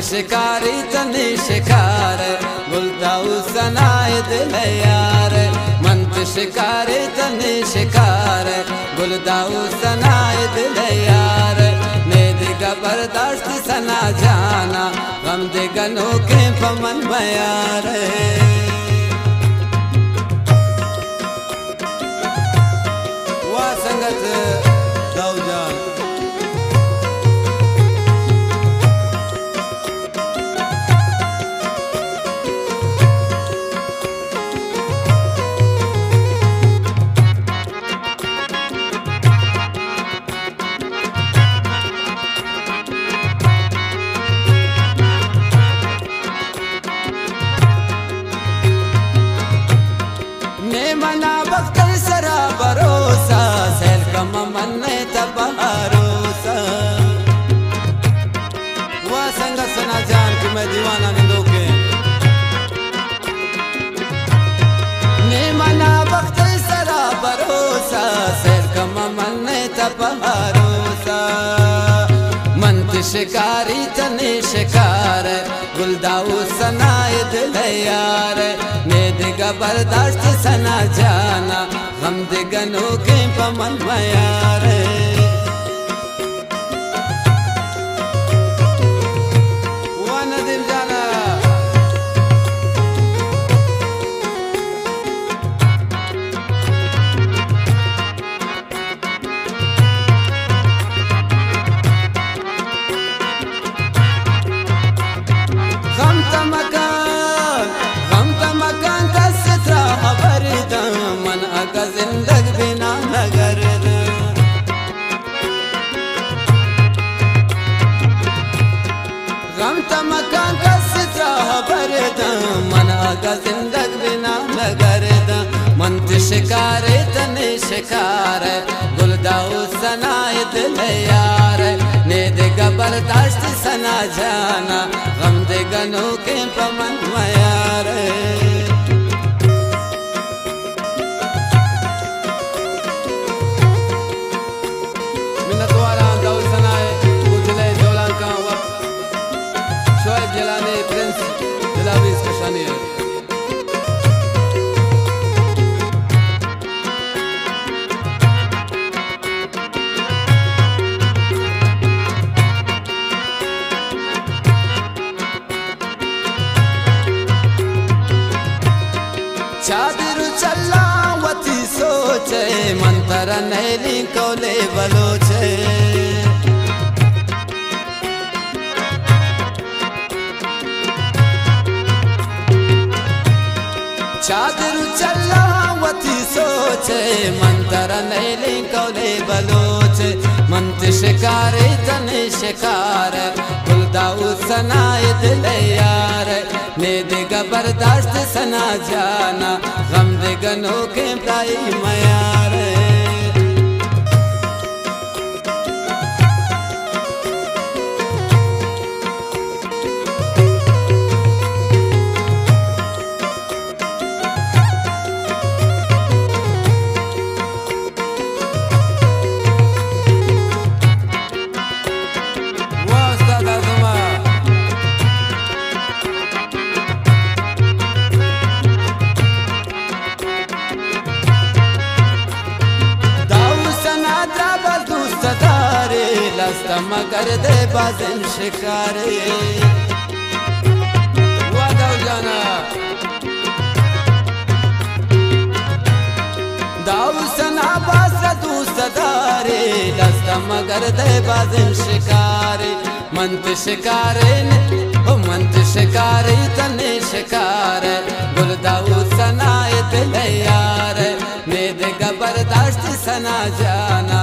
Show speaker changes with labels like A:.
A: शिकारी तने शिकार गुलदाऊ सनाए दिल यार मंत शिकारी तने शिकार गुलदाऊ सनाए दिल यार नेद का बर्दाश्त सना जाना गम दे गनों के पमन मयार वाह संगत दाऊ जान मना बख्तर सरा भरोसा सैल कम मन तबारोसा वह संग सना जान कि मैं दीवाना निंदो के ने मना बख्तर सरा भरोसा सैल कम मन तबारोसा मंत शिकारी तने शिकार गुलदाऊ सनाए दिल यार नेद का बर्दाश्त सना जाना हम दे गनों के पमन मयार वाह नदीम जाना जिंदग बिना नगर गम तमकान का सितरा भर मना का जिंदग बिना नगर मंत शिकारे तने शिकार गुलदाऊ सनाए दिल यार नेद का बर्दाश्त सना जाना गम दे गनों के पमन मयार चादर चलावती सोचे मंतर नैली कोले बलोचे चादर चलावती सोचे मंतर नैली कोले बलोचे मंत शिकारे तने शिकार गुलदाऊ सनाए दिल यार नेद का बर्दाश्त सना जाना गम दे गनों के प्राई मयार मगर दे बाजिन शिकारे वादा जाना दाऊ सना बासा तू सदारे दस्ता मगर दे बाजिन शिकारे मंत शिकारे ओ मंत शिकारे तने शिकार गुलदाऊ सनाए दिल यार नेद का बर्दाश्त सना जाना